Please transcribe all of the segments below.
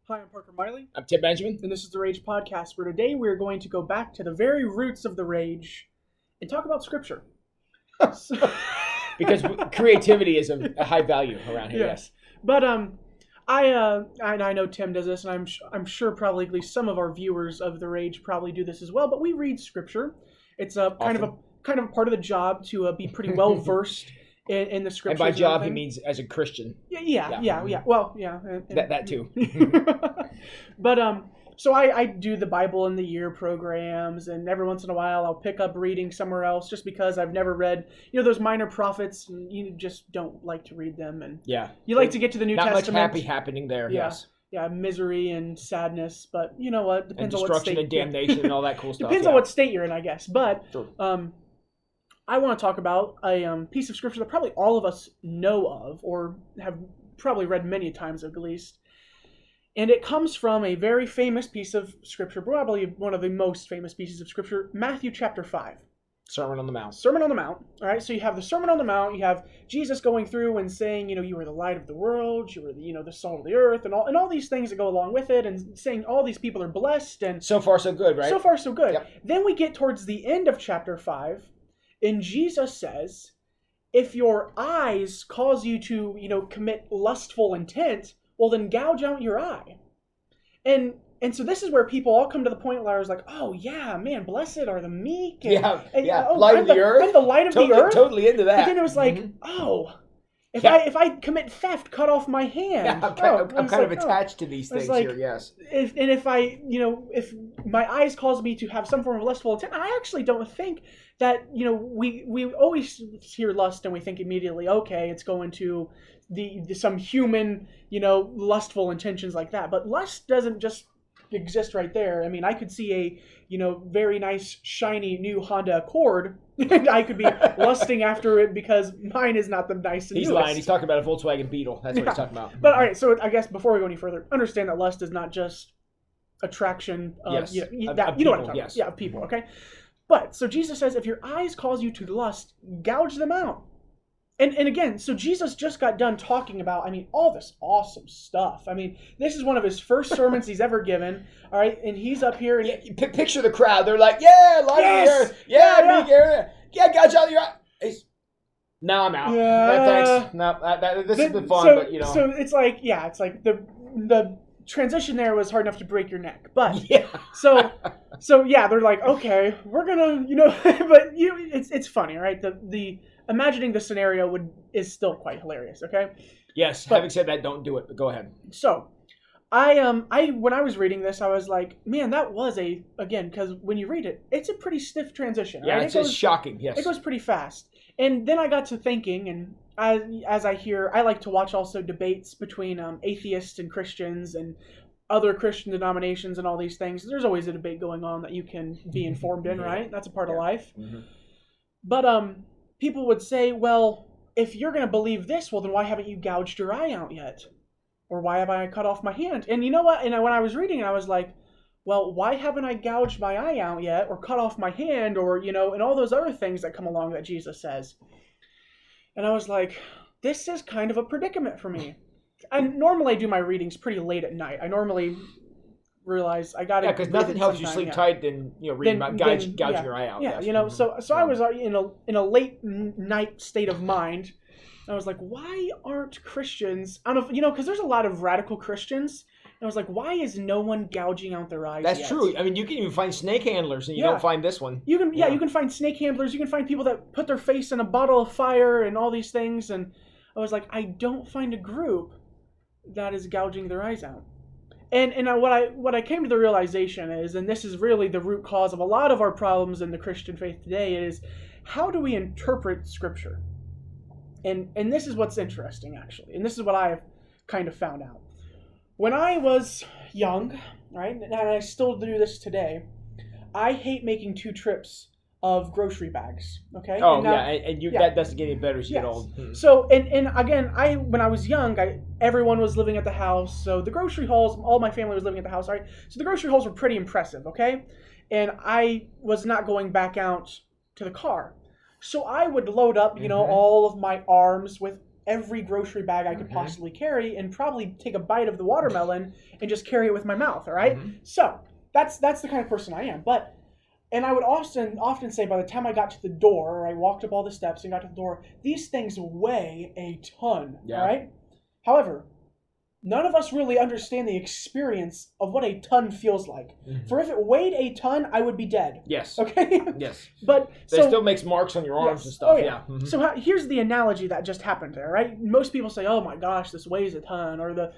Hi, I'm Parker Miley, I'm Tim Benjamin. and this is the Rage Podcast, where today we're going to go back to the very roots of the rage and talk about Scripture. Because creativity is a high value around here. Yes. But I know Tim does this, and I'm sure probably at least some of our viewers of the Rage probably do this as well. But we read Scripture. It's a kind of a part of the job to be pretty well versed in the Scriptures. And by job, he means as a Christian. Yeah. Well, yeah. That too. But so I do the Bible in the Year programs, and every once in a while I'll pick up reading somewhere else just because I've never read, those minor prophets, and you just don't like to read them. And you like to get to the New Testament. Not much happy happening there, yes. Yeah, misery and sadness, but you know what? Depends on what state. Destruction and damnation and all that cool stuff. Depends on what state you're in, I guess. But I want to talk about a piece of Scripture that probably all of us know of or have probably read many times at least. And it comes from a very famous piece of Scripture, probably one of the most famous pieces of Scripture, Matthew chapter 5. Sermon on the Mount. Sermon on the Mount. All right, so you have the Sermon on the Mount. You have Jesus going through and saying, you are the light of the world. You are the salt of the earth, and all these things that go along with it, and saying all these people are blessed. And so far, so good, right? So far, so good. Yep. Then we get towards the end of chapter 5, and Jesus says, if your eyes cause you to, commit lustful intent, well, then gouge out your eye. And so this is where people all come to the point where I was like, oh, yeah, man, blessed are the meek. And, light of the earth. I'm the light of the earth. Totally into that. But then it was like, if I commit theft, cut off my hand. Yeah, I'm kind of attached to these things here, yes. If my eyes cause me to have some form of lustful intent, I actually don't think that, we always hear lust and we think immediately, okay, it's going to some human, lustful intentions like that. But lust doesn't just exist right there. I mean, I could see a, very nice, shiny new Honda Accord, and I could be lusting after it because mine is not the nice and He's newest. lying. He's talking about a Volkswagen Beetle. That's what he's talking about. But all right, so I guess before we go any further, understand that lust is not just attraction of, yes. you know people, what I'm talking yes. about. Yeah, of people, okay? But, so Jesus says, if your eyes cause you to lust, gouge them out. And again, so Jesus just got done talking about, all this awesome stuff. This is one of his first sermons he's ever given, all right? And he's up here. And picture the crowd. They're like, yeah, light of the earth. Yeah, gouge out your eyes. Now I'm out. Thanks. No, this has been fun, but So it's like, the transition there was hard enough to break your neck. But, so they're like, okay, we're going to, but it's funny, right? The imagining the scenario is still quite hilarious, okay? Yes, having said that, don't do it, but go ahead. So, I when I was reading this, I was like, man, that was again, because when you read it, it's a pretty stiff transition, right? Yeah, it's shocking, yes. It goes pretty fast. And then I got to thinking, and as I like to watch also debates between atheists and Christians and other Christian denominations and all these things. There's always a debate going on that you can be informed in, right? That's a part of life. Mm-hmm. But people would say, well, if you're going to believe this, well, then why haven't you gouged your eye out yet? Or why have I cut off my hand? And you know what? And when I was reading it, I was like, well, why haven't I gouged my eye out yet? Or cut off my hand? Or, and all those other things that come along that Jesus says. And I was like, this is kind of a predicament for me. I normally do my readings pretty late at night. I normally realize I got to because nothing helps you sleep tight than reading about gouging your eye out. Yeah, yes. So I was in a late night state of mind. And I was like, why aren't Christians? I don't know, because there's a lot of radical Christians. And I was like, why is no one gouging out their eyes? That's yet? true. You can even find snake handlers, and you don't find this one. You can find snake handlers. You can find people that put their face in a bottle of fire and all these things. And I was like, I don't find a group that is gouging their eyes out. And what I came to the realization is, and this is really the root cause of a lot of our problems in the Christian faith today, is how do we interpret Scripture? And this is what's interesting, actually. And this is what I've kind of found out. When I was young, right, and I still do this today, I hate making 2 trips of grocery bags, okay? Oh, that doesn't get any better as you get old. So, and again, when I was young, everyone was living at the house, so the grocery hauls, all my family was living at the house, right? So the grocery hauls were pretty impressive, okay? And I was not going back out to the car. So I would load up, all of my arms with every grocery bag I could possibly carry and probably take a bite of the watermelon and just carry it with my mouth, all right? So that's the kind of person I am. And I would often say by the time I got to the door, or I walked up all the steps and got to the door, these things weigh a ton, all right? However, none of us really understand the experience of what a ton feels like. For if it weighed a ton, I would be dead. Yes. Okay? Yes. But it still makes marks on your arms and stuff. Oh, yeah. So here's the analogy that just happened there, right? Most people say, oh my gosh, this weighs a ton, or the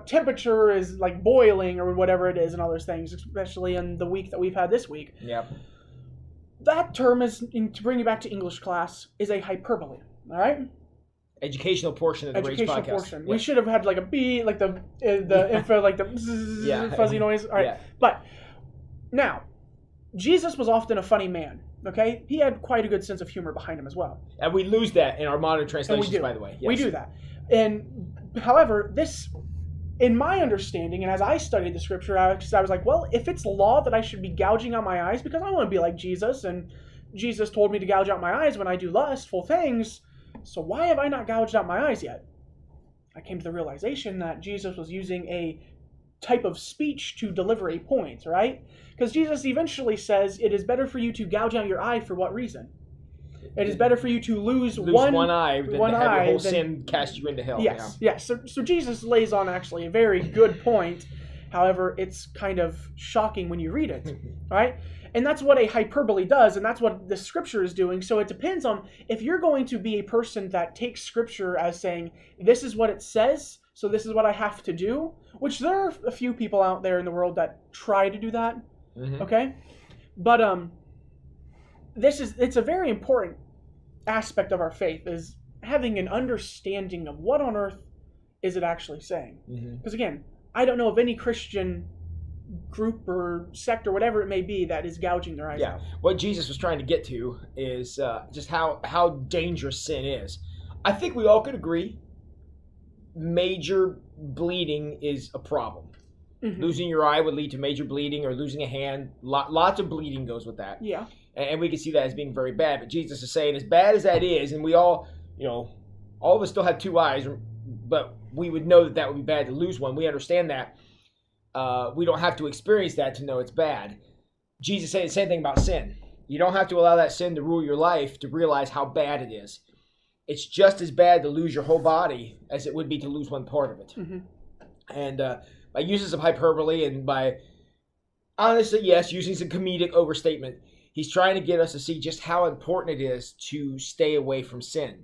temperature is like boiling, or whatever it is, and all those things, especially in the week that we've had this week. Yep. That term is, to bring you back to English class, is a hyperbole, all right? Educational portion of the Race podcast. Portion. Yep. We should have had like a B, like the info, like the zzz, fuzzy noise. All right. Yeah. But now, Jesus was often a funny man. Okay, he had quite a good sense of humor behind him as well. And we lose that in our modern translations, by the way. Yes. We do that. And however, this, in my understanding, and as I studied the scripture, I was like, well, if it's law that I should be gouging out my eyes because I want to be like Jesus, and Jesus told me to gouge out my eyes when I do lustful things. So why have I not gouged out my eyes yet? I came to the realization that Jesus was using a type of speech to deliver a point, right? Because Jesus eventually says, it is better for you to gouge out your eye for what reason? It is better for you to lose one eye than to have your whole sin cast you into hell. Yes. So Jesus lays on actually a very good point. However, it's kind of shocking when you read it, right? And that's what a hyperbole does, and that's what the scripture is doing. So it depends on if you're going to be a person that takes scripture as saying, this is what it says, so this is what I have to do, which there are a few people out there in the world that try to do that, okay? But it's a very important aspect of our faith, is having an understanding of what on earth is it actually saying. Because again, I don't know of any Christian group or sect or whatever it may be that is gouging their eyes out. What Jesus was trying to get to is just how dangerous sin is. I think we all could agree major bleeding is a problem. Losing your eye would lead to major bleeding, or losing a hand. Lots of bleeding goes with that. Yeah. And we can see that as being very bad. But Jesus is saying, as bad as that is, and we all, all of us still have two eyes, but we would know that would be bad to lose one. We understand that. We don't have to experience that to know it's bad. Jesus said the same thing about sin. You don't have to allow that sin to rule your life to realize how bad it is. It's just as bad to lose your whole body as it would be to lose one part of it. And by uses of hyperbole and by, honestly, yes, using some comedic overstatement, he's trying to get us to see just how important it is to stay away from sin.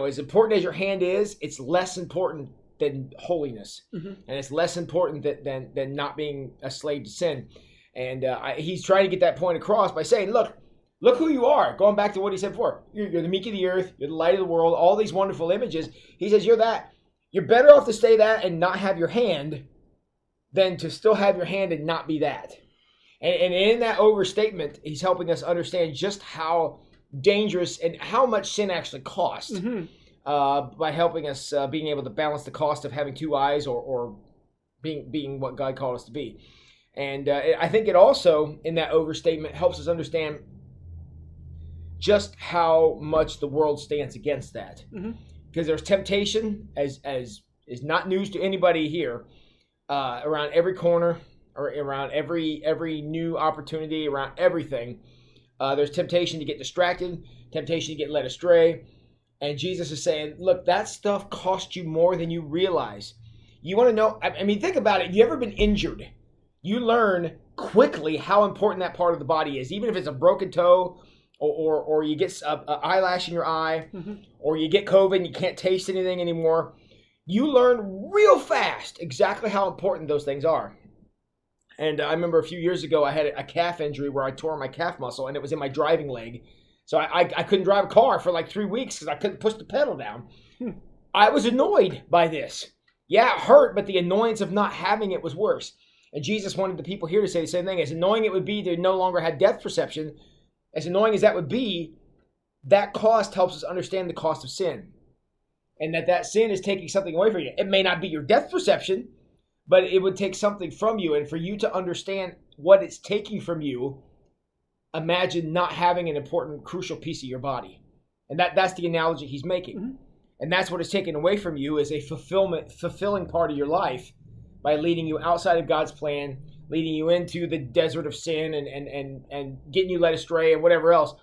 As important as your hand is, it's less important than holiness, and it's less important than not being a slave to sin. And he's trying to get that point across by saying, look who you are. Going back to what he said before, you're the meek of the earth, you're the light of the world, all these wonderful images. He says you're that. You're better off to stay that and not have your hand than to still have your hand and not be that. And in that overstatement, he's helping us understand just how dangerous and how much sin actually costs. By helping us being able to balance the cost of having two eyes or being what God called us to be. And I think it also, in that overstatement, helps us understand just how much the world stands against that. Because there's temptation, as is not news to anybody here, around every corner, or around every new opportunity, around everything. There's temptation to get distracted, temptation to get led astray. And Jesus is saying, look, that stuff costs you more than you realize. You want to know, I mean, think about it. Have you ever been injured? You learn quickly how important that part of the body is, even if it's a broken toe, or you get an eyelash in your eye, or you get COVID and you can't taste anything anymore. You learn real fast exactly how important those things are. And I remember a few years ago, I had a calf injury where I tore my calf muscle, and it was in my driving leg. So I couldn't drive a car for like 3 weeks because I couldn't push the pedal down. I was annoyed by this. Yeah, it hurt, but the annoyance of not having it was worse. And Jesus wanted the people here to say the same thing. As annoying it would be to no longer have depth perception, as annoying as that would be, that cost helps us understand the cost of sin. And that sin is taking something away from you. It may not be your depth perception, but it would take something from you. And for you to understand what it's taking from you, imagine not having an important, crucial piece of your body. And that's the analogy he's making. Mm-hmm. And that's what is taken away from you is a fulfilling part of your life by leading you outside of God's plan, leading you into the desert of sin and getting you led astray and whatever else.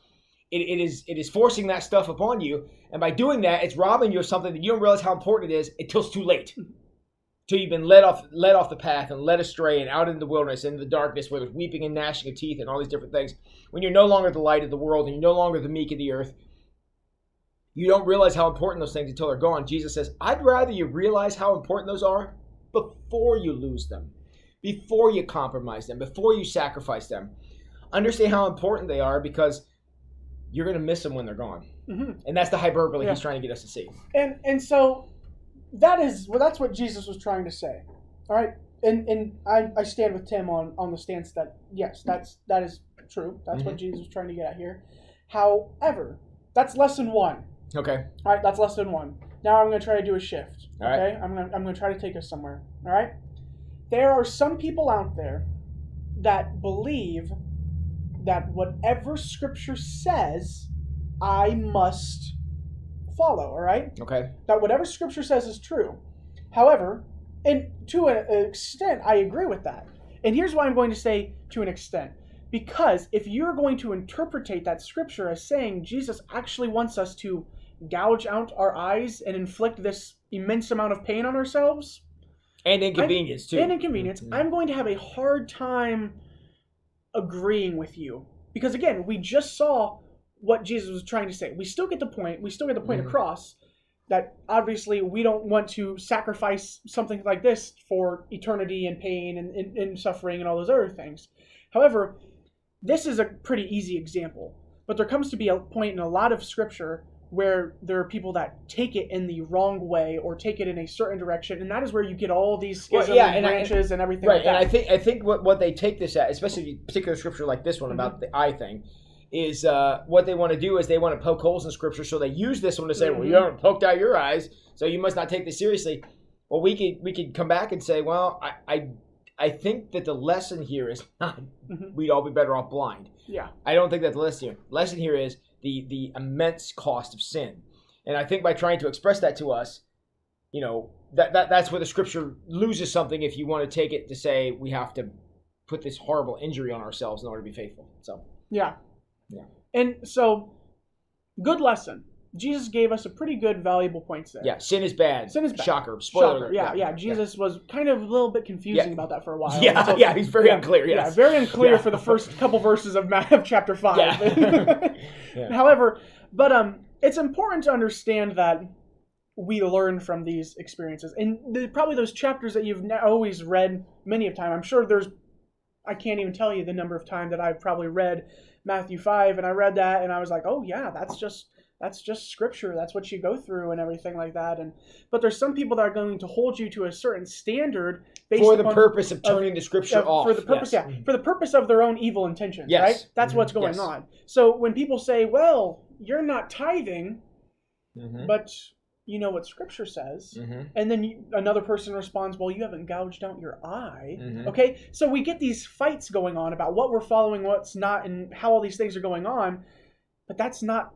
It is forcing that stuff upon you. And by doing that, it's robbing you of something that you don't realize how important it is until it's too late. Until you've been led off the path and led astray and out in the wilderness, into the darkness where there's weeping and gnashing of teeth and all these different things. When you're no longer the light of the world and you're no longer the meek of the earth, you don't realize how important those things until they're gone. Jesus says, I'd rather you realize how important those are before you lose them, before you compromise them, before you sacrifice them. Understand how important they are because you're going to miss them when they're gone. Mm-hmm. And that's the hyperbole he's trying to get us to see. And so that's what Jesus was trying to say. All right? And I stand with Tim on the stance that, yes, that is true. That's what Jesus was trying to get at here. However, that's lesson 1. Okay. All right, that's lesson 1. Now I'm going to try to do a shift. All okay? right. I'm going to try to take us somewhere. All right? There are some people out there that believe that whatever Scripture says, I must follow, all right? Okay. That whatever Scripture says is true. However, and to an extent, I agree with that. And here's why I'm going to say to an extent. Because if you're going to interpretate that Scripture as saying Jesus actually wants us to gouge out our eyes and inflict this immense amount of pain on ourselves. And inconvenience, too. And inconvenience. Mm-hmm. I'm going to have a hard time agreeing with you. Because, again, we just saw what Jesus was trying to say. We still get the point. We still get the point across that obviously we don't want to sacrifice something like this for eternity and pain and suffering and all those other things. However, this is a pretty easy example. But there comes to be a point in a lot of Scripture where there are people that take it in the wrong way or take it in a certain direction, and that is where you get all these schisms and branches and everything like that. Right, and I think what they take this at, especially a particular Scripture like this one about the eye thing, is what they want to do is they want to poke holes in Scripture, so they use this one to say, well, you haven't poked out your eyes, so you must not take this seriously. Well, we could come back and say, well, I think that the lesson here is not we'd all be better off blind. Yeah. I don't think that's the lesson here. The lesson here is the immense cost of sin. And I think by trying to express that to us, you know, that's where the Scripture loses something if you want to take it to say we have to put this horrible injury on ourselves in order to be faithful. So Yeah. And so, good lesson. Jesus gave us a pretty good, valuable points there. Yeah, sin is bad. Sin is bad. Shocker. Spoiler alert. Yeah. Jesus was kind of a little bit confusing about that for a while. Yeah, he's very unclear. Yes. Yeah, very unclear for the first couple verses of chapter 5. Yeah. However, but it's important to understand that we learn from these experiences. And probably those chapters that you've always read many of time. I'm sure I can't even tell you the number of times that I've probably read Matthew 5, and I read that, and I was like, oh yeah, that's just Scripture. That's what you go through and everything like that. But there's some people that are going to hold you to a certain standard based for the purpose of turning the Scripture off. For the purpose, for the purpose of their own evil intentions. Yes. Right? That's what's going on. So when people say, "Well, you're not tithing," but you know what Scripture says, and then another person responds, "Well, you haven't gouged out your eye." Okay, so we get these fights going on about what we're following, what's not, and how all these things are going on, but that's not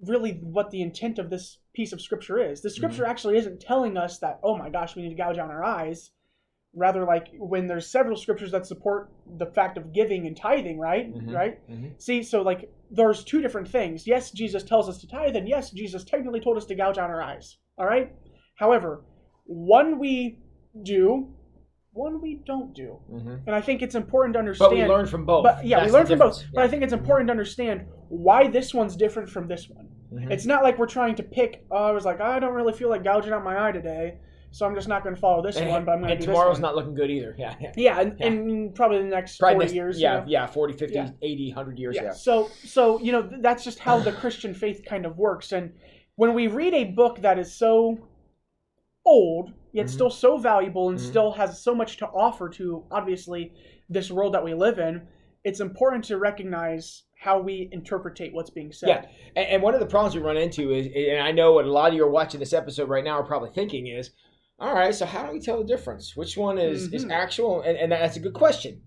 really what the intent of this piece of Scripture is. The Scripture actually isn't telling us that, oh my gosh, we need to gouge out our eyes. Rather, like when there's several Scriptures that support the fact of giving and tithing, right? See, so like there's two different things. Yes, Jesus tells us to tithe, and yes, Jesus technically told us to gouge out our eyes. All right? However, one we do, one we don't do. And I think it's important to understand. But we learn from both. We learn from both. But I think it's important to understand why this one's different from this one. It's not like we're trying to pick, I was like, I don't really feel like gouging out my eye today, so I'm just not going to follow this one, but I'm going to do this one. And tomorrow's not looking good either. And probably the next 40 years. 40, 50, 80, 100 years. So, you know, that's just how the Christian faith kind of works. And when we read a book that is so old, yet still so valuable and still has so much to offer to, obviously, this world that we live in, it's important to recognize how we interpretate what's being said. Yeah, and one of the problems we run into is, and I know what a lot of you are watching this episode right now are probably thinking is, all right, so how do we tell the difference? Which one is actual? And that's a good question.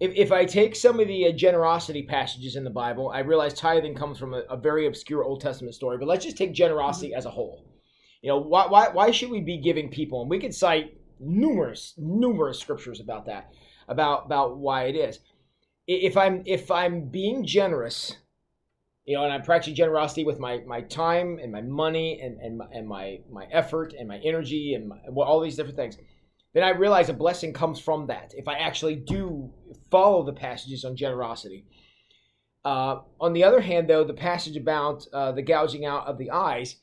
if I take some of the generosity passages in the Bible, I realize tithing comes from a very obscure Old Testament story. But let's just take generosity as a whole. Why should we be giving people? And we could cite numerous scriptures about that, about why it is. If I'm being generous, and I'm practicing generosity with my time and my money and my effort and my energy and all these different things, then I realize a blessing comes from that. If I actually do follow the passages on generosity. On the other hand, though, the passage about the gouging out of the eyes,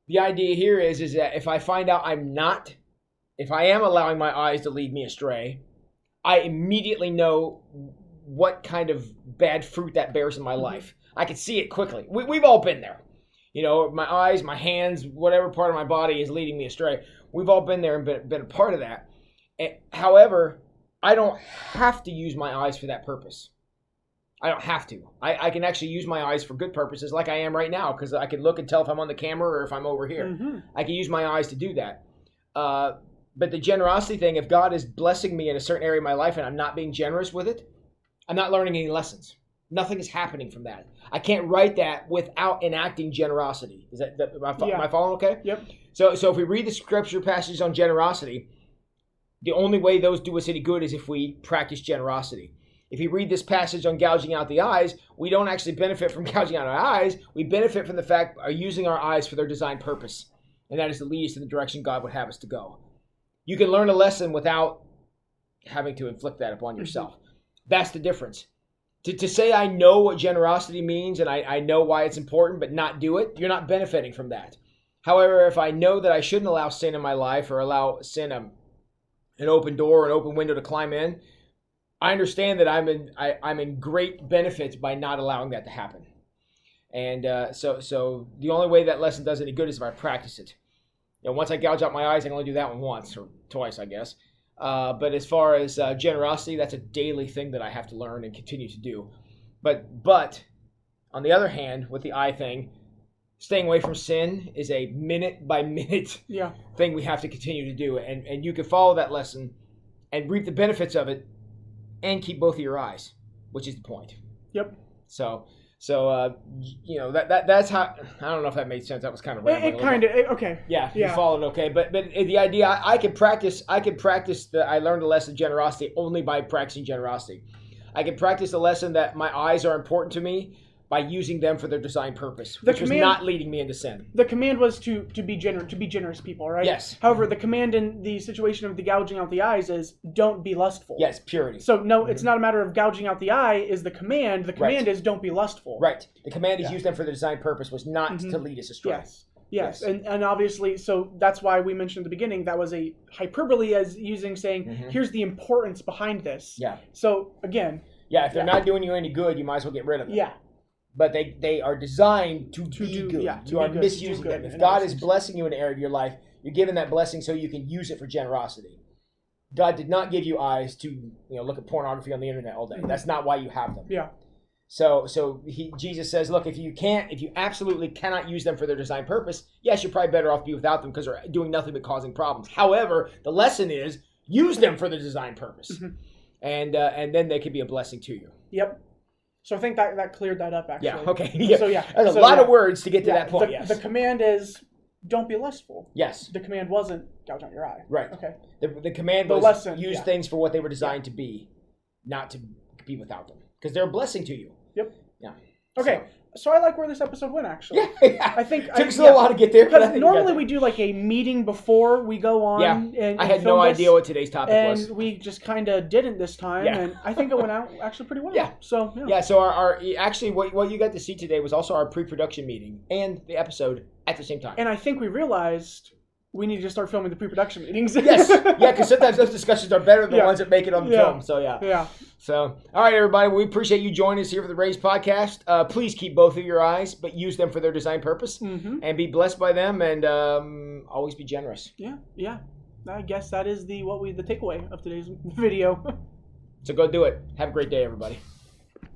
the idea here is that if I find out if I am allowing my eyes to lead me astray, I immediately know what kind of bad fruit that bears in my life. I can see it quickly. We've all been there. My eyes, my hands, whatever part of my body is leading me astray. We've all been there and been a part of that. However, I don't have to use my eyes for that purpose. I don't have to. I can actually use my eyes for good purposes like I am right now, because I can look and tell if I'm on the camera or if I'm over here. Mm-hmm. I can use my eyes to do that. But the generosity thing, if God is blessing me in a certain area of my life and I'm not being generous with it, I'm not learning any lessons. Nothing is happening from that. I can't write that without enacting generosity. Am I following okay? Yep. So if we read the scripture passages on generosity, the only way those do us any good is if we practice generosity. If you read this passage on gouging out the eyes, we don't actually benefit from gouging out our eyes. We benefit from the fact of using our eyes for their designed purpose. And that is to lead us in the direction God would have us to go. You can learn a lesson without having to inflict that upon yourself. Mm-hmm. That's the difference. To say I know what generosity means and I know why it's important, but not do it, you're not benefiting from that. However, if I know that I shouldn't allow sin in my life or allow sin an open door, an open window to climb in, I understand that I'm in great benefit by not allowing that to happen. And so the only way that lesson does any good is if I practice it. Once I gouge out my eyes, I can only do that one once or twice, I guess. But as far as generosity, that's a daily thing that I have to learn and continue to do. But on the other hand, with the eye thing, staying away from sin is a minute by minute thing we have to continue to do. And you can follow that lesson and reap the benefits of it and keep both of your eyes, which is the point. Yep. So that's how. I don't know if that made sense. That was kind of rambling. It kind of okay. Yeah, you followed okay. But the idea, I could practice. I learned a lesson of generosity only by practicing generosity. I can practice the lesson that my eyes are important to me by using them for their designed purpose, which was not leading me into sin. The command was to be generous people, right? Yes. However, the command in the situation of the gouging out the eyes is don't be lustful. Yes, purity. So no, it's not a matter of gouging out the eye is the command. The command is don't be lustful. Right. The command is use them for their designed purpose was not to lead us astray. Yes. And obviously, so that's why we mentioned at the beginning that was a hyperbole as saying, here's the importance behind this. Yeah. So again. Yeah, if they're not doing you any good, you might as well get rid of them. Yeah. But they are designed to be good. You are misusing them. If God is blessing you in an area of your life, you're given that blessing so you can use it for generosity. God did not give you eyes to look at pornography on the internet all day. That's not why you have them. Yeah. So Jesus says, look, if you absolutely cannot use them for their designed purpose, yes, you're probably better off to be without them because they're doing nothing but causing problems. However, the lesson is use them for the designed purpose, and then they can be a blessing to you. Yep. So I think that cleared that up, actually. Yeah, okay. Yeah. So, There's a lot of words to get to that point, The command is, don't be lustful. Yes. The command wasn't, gouge out your eye. Right. Okay. The command was use things for what they were designed to be, not to be without them. Because they're a blessing to you. Yep. Yeah. Okay. So I like where this episode went, actually. Yeah. I think took us a little while to get there. Because normally we do like a meeting before we go on. Yeah. And I had no idea what today's topic was. And we just kind of didn't this time. Yeah. And I think it went out actually pretty well. Yeah. So, yeah. So our actually what you got to see today was also our pre-production meeting and the episode at the same time. And I think we realized we need to start filming the pre-production meetings. Yes. Yeah, because sometimes those discussions are better than the ones that make it on the film. So, Yeah. So, all right, everybody. We appreciate you joining us here for the Raised Podcast. Please keep both of your eyes, but use them for their designed purpose. And be blessed by them and always be generous. Yeah. I guess that is the takeaway of today's video. So go do it. Have a great day, everybody.